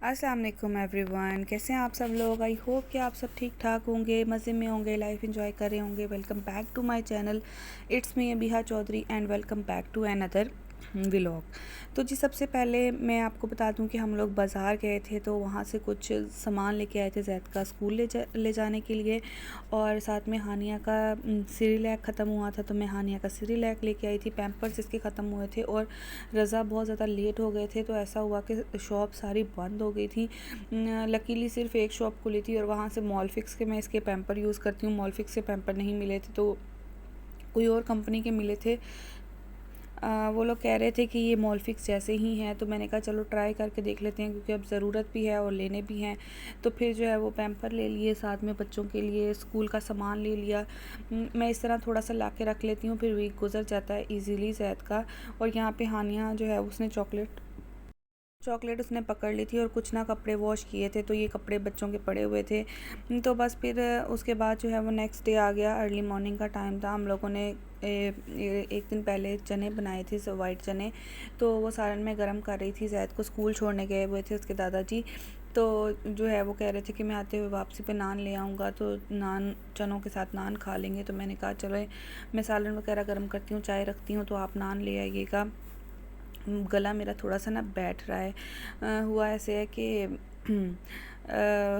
अस्सलाम वालेकुम एवरीवन, कैसे हैं आप सब लोग। आई होप कि आप सब ठीक ठाक होंगे, मज़े में होंगे, लाइफ एंजॉय कर रहे होंगे। Welcome back to my channel, it's me Abiha Chaudhary and welcome back to another vlog. तो जी सबसे पहले मैं आपको बता दूं कि हम लोग बाज़ार गए थे, तो वहाँ से कुछ सामान लेके आए थे जैद का स्कूल ले जाने के लिए। और साथ में हानिया का सिरिलैक ख़त्म हुआ था, तो मैं हानिया का सिरिलैक लेके आई थी। पैम्पर्स इसके ख़त्म हुए थे और रज़ा बहुत ज़्यादा लेट हो गए थे, तो ऐसा हुआ कि शॉप सारी बंद हो गई थी। लकीली सिर्फ एक शॉप खुली थी और वहाँ से मॉलफिक्स के मैं इसके पैम्पर यूज़ करती हूँ। मॉलफिक्स से पैम्पर नहीं मिले थे, तो कोई और कंपनी के मिले थे। वो लोग कह रहे थे कि ये मॉलफिक्स जैसे ही हैं, तो मैंने कहा चलो ट्राई करके देख लेते हैं, क्योंकि अब ज़रूरत भी है और लेने भी हैं। तो फिर जो है वो पैम्पर ले लिए, साथ में बच्चों के लिए स्कूल का सामान ले लिया। मैं इस तरह थोड़ा सा ला के रख लेती हूँ, फिर वीक गुजर जाता है ईज़िली जैद का। और यहाँ पे हानिया जो है उसने चॉकलेट उसने पकड़ ली थी और कुछ ना कपड़े वॉश किए थे, तो ये कपड़े बच्चों के पड़े हुए थे। तो बस फिर उसके बाद जो है वो नेक्स्ट डे आ गया। अर्ली मॉर्निंग का टाइम था। हम लोगों ने एक दिन पहले चने बनाए थे, वाइट चने, तो वो सालन में गर्म कर रही थी। जैद को स्कूल छोड़ने गए हुए थे उसके दादाजी, तो जो है वो कह रहे थे कि मैं आते हुए वापसी पे नान ले आऊँगा, तो नान चनों के साथ नान खा लेंगे। तो मैंने कहा चलो मैं सालन वगैरह गर्म करती हूँ, चाय रखती हूँ, तो आप नान ले आइएगा। गला मेरा थोड़ा सा ना बैठ रहा है। हुआ ऐसे है कि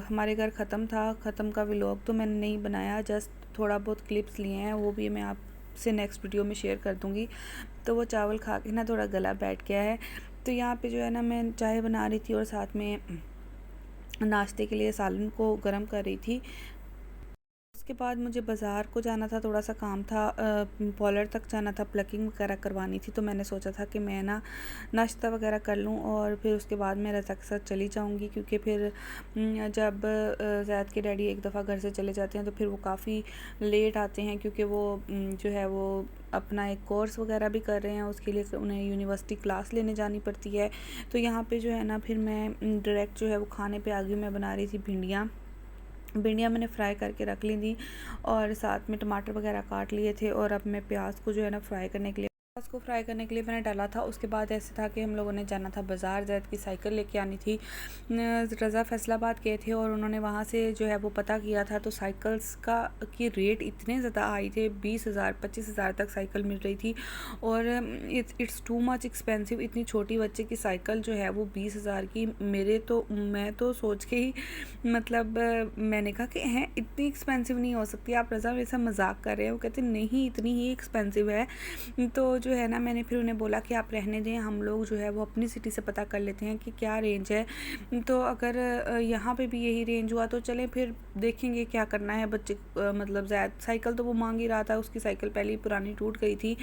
हमारे घर ख़त्म का व्लॉग तो मैंने नहीं बनाया, जस्ट थोड़ा बहुत क्लिप्स लिए हैं, वो भी मैं आपसे नेक्स्ट वीडियो में शेयर कर दूँगी। तो वो चावल खा के ना थोड़ा गला बैठ गया है। तो यहाँ पे जो है ना मैं चाय बना रही थी और साथ में नाश्ते के लिए सालन को गर्म कर रही थी। उसके बाद मुझे बाज़ार को जाना था, थोड़ा सा काम था, पॉलर तक जाना था, प्लकिंग वगैरह करवानी थी। तो मैंने सोचा था कि मैं ना नाश्ता वगैरह कर लूँ और फिर उसके बाद मैं रज़ा के साथ चली जाऊँगी, क्योंकि फिर जब ज़ैद के डैडी एक दफ़ा घर से चले जाते हैं तो फिर वो काफ़ी लेट आते हैं, क्योंकि वो जो है वो अपना एक कोर्स वगैरह भी कर रहे हैं, उसके लिए उन्हें यूनिवर्सिटी क्लास लेने जानी पड़ती है। तो यहाँ पर जो है ना फिर मैं डायरेक्ट जो है वो खाने पर आ गई। मैं बना रही थी भिंडियाँ मैंने फ्राई करके रख ली थी और साथ में टमाटर वगैरह काट लिए थे। और अब मैं प्याज को जो है ना प्याज को फ्राई करने के लिए मैंने डाला था। उसके बाद ऐसे था कि हम लोगों ने जाना था बाज़ार, जैद की साइकिल लेके आनी थी। रज़ा फैसलाबाद गए थे और उन्होंने वहाँ से जो है वो पता किया था, तो साइकिल्स की रेट इतने ज़्यादा हाई थे, 20,000 25,000 तक साइकिल मिल रही थी। और इट्स टू मच एक्सपेंसिव। इतनी छोटी बच्चे की साइकिल जो है वो 20,000 की, मैं तो सोच के ही मतलब मैंने कहा कि हैं इतनी एक्सपेंसिव नहीं हो सकती, आप रज़ा वैसा मजाक कर रहे हैं। वो कहते नहीं इतनी ही एक्सपेंसिव है। तो जो है ना मैंने फिर उन्हें बोला कि आप रहने दें, हम लोग जो है वो अपनी सिटी से पता कर लेते हैं कि क्या रेंज है। तो अगर यहाँ पे भी यही रेंज हुआ तो चलें, फिर देखेंगे क्या करना है। बच्चे मतलब ज़्यादा साइकिल तो वो मांग ही रहा था, उसकी साइकिल पहले ही पुरानी टूट गई थी।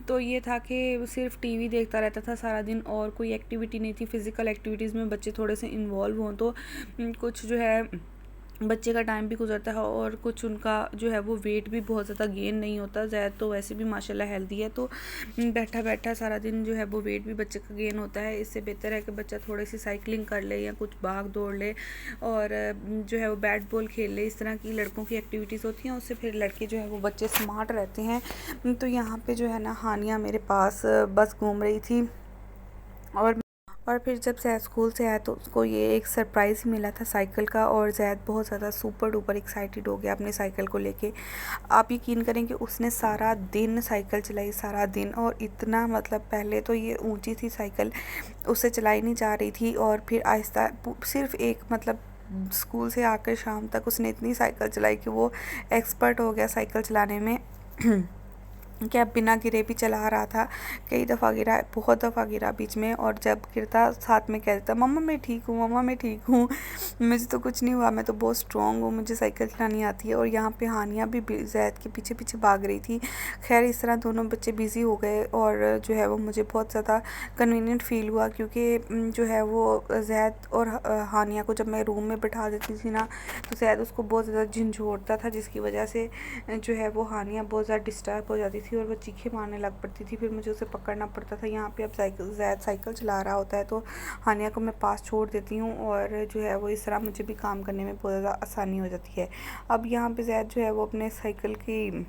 तो ये था कि सिर्फ टीवी देखता रहता था सारा दिन और कोई एक्टिविटी नहीं थी। फ़िज़िकल एक्टिविटीज़ में बच्चे थोड़े से इन्वॉल्व हों तो कुछ जो है बच्चे का टाइम भी गुजरता है और कुछ उनका जो है वो वेट भी बहुत ज़्यादा गेन नहीं होता। ज़ैद तो वैसे भी माशाल्लाह हेल्दी है, तो बैठा बैठा सारा दिन जो है वो वेट भी बच्चे का गेन होता है। इससे बेहतर है कि बच्चा थोड़ी सी साइकिलिंग कर ले या कुछ भाग दौड़ ले और जो है वो बैट बॉल खेल ले। इस तरह की लड़कों की एक्टिविटीज़ होती हैं, उससे फिर लड़के जो है वो बच्चे स्मार्ट रहते हैं। तो यहाँ पर जो है ना हानिया मेरे पास बस घूम रही थी और फिर जब ज़ैद स्कूल से आया तो उसको ये एक सरप्राइज़ मिला था साइकिल का, और ज़ैद बहुत ज़्यादा सुपर डुपर एक्साइटेड हो गया अपनी साइकिल को लेके। आप यकीन करें कि उसने सारा दिन साइकिल चलाई, सारा दिन। और इतना मतलब पहले तो ये ऊंची थी साइकिल, उससे चलाई नहीं जा रही थी, और फिर आहिस्ता सिर्फ एक मतलब स्कूल से आकर शाम तक उसने इतनी साइकिल चलाई कि वो एक्सपर्ट हो गया साइकिल चलाने में। क्या बिना गिरे भी चला रहा था। कई दफ़ा गिरा, बहुत दफ़ा गिरा बीच में, और जब गिरता साथ में कह देता मम्मा मैं ठीक हूँ, मम्मा मैं ठीक हूँ, मुझे तो कुछ नहीं हुआ, मैं तो बहुत स्ट्रॉन्ग हूँ, मुझे साइकिल चलानी आती है। और यहाँ पे हानिया भी ज़ैद के पीछे पीछे भाग रही थी। खैर इस तरह दोनों बच्चे बिज़ी हो गए और जो है वो मुझे बहुत ज़्यादा कन्वीनियंट फ़ील हुआ, क्योंकि जो है वो ज़ैद और हानिया को जब मैं रूम में बैठा देती थी ना, तो ज़ैद उसको बहुत ज़्यादा झंझोड़ता था, जिसकी वजह से जो है वो हानिया बहुत ज़्यादा डिस्टर्ब हो जाती थी और वो चीखें मारने लग पड़ती थी। फिर मुझे उसे पकड़ना पड़ता था। यहाँ पे अब ज़ैद साइकिल चला रहा होता है तो हानिया को मैं पास छोड़ देती हूँ, और जो है वो इस तरह मुझे भी काम करने में बहुत ज़्यादा आसानी हो जाती है। अब यहाँ पे ज़ैद जो है वो अपने साइकिल की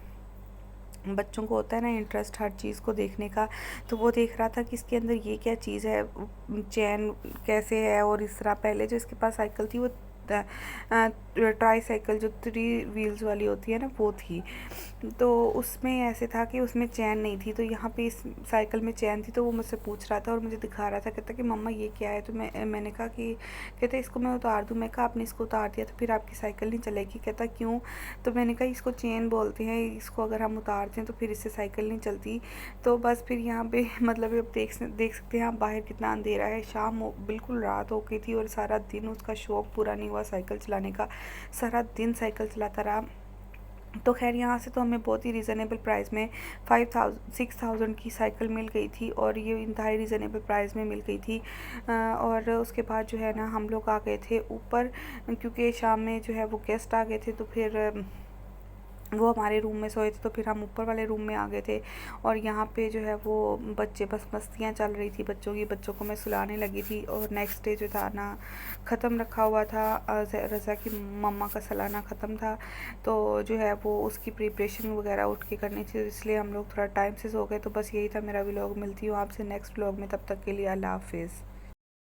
बच्चों को होता है ना इंटरेस्ट हर चीज़ को देखने का, तो वो देख रहा था कि इसके अंदर ये क्या चीज़ है, चैन कैसे है। और इस तरह पहले जो इसके पास साइकिल थी वो ट्राई साइकिल जो 3 व्हील्स वाली होती है ना वो थी। तो उसमें ऐसे था कि उसमें चैन नहीं थी, तो यहाँ पे इस साइकिल में चैन थी। तो वो मुझसे पूछ रहा था और मुझे दिखा रहा था, कहता कि मम्मा ये क्या है। तो मैंने कहा कि, कहता इसको मैं उतार दूँ। मैं कहा आपने इसको उतार दिया तो फिर आपकी साइकिल नहीं चलेगी। कहता क्यों। तो मैंने कहा इसको चेन बोलते हैं, इसको अगर हम उतारते हैं तो फिर इससे साइकिल नहीं चलती। तो बस फिर यहाँ पे मतलब अब देख सकते हैं आप बाहर कितना अंधेरा है, बिल्कुल रात हो गई थी और सारा दिन उसका शौक़ पूरा नहीं हुआ साइकिल चलाने का। सारा दिन साइकिल चलाता रहा। तो खैर यहाँ से तो हमें बहुत ही रीज़नेबल प्राइस में 6,000 की साइकिल मिल गई थी, और ये इंतहाई रीज़नेबल प्राइस में मिल गई थी। और उसके बाद जो है ना हम लोग आ गए थे ऊपर, क्योंकि शाम में जो है वो गेस्ट आ गए थे। तो फिर वो हमारे रूम में सोए थे, तो फिर हम ऊपर वाले रूम में आ गए थे। और यहाँ पे जो है वो बच्चे बस मस्तियाँ चल रही थी बच्चों की, बच्चों को मैं सुलाने लगी थी। और नेक्स्ट डे जो था ना ख़त्म रखा हुआ था, रज़ा की मम्मा का सालाना ख़त्म था। तो जो है वो उसकी प्रिपरेशन वगैरह उठ के करनी थी, इसलिए हम लोग थोड़ा टाइम से सो गए। तो बस यही था मेरा व्लॉग। मिलती हूँ आपसे नेक्स्ट व्लॉग में, तब तक के लिए अल्लाह हाफ़िज़।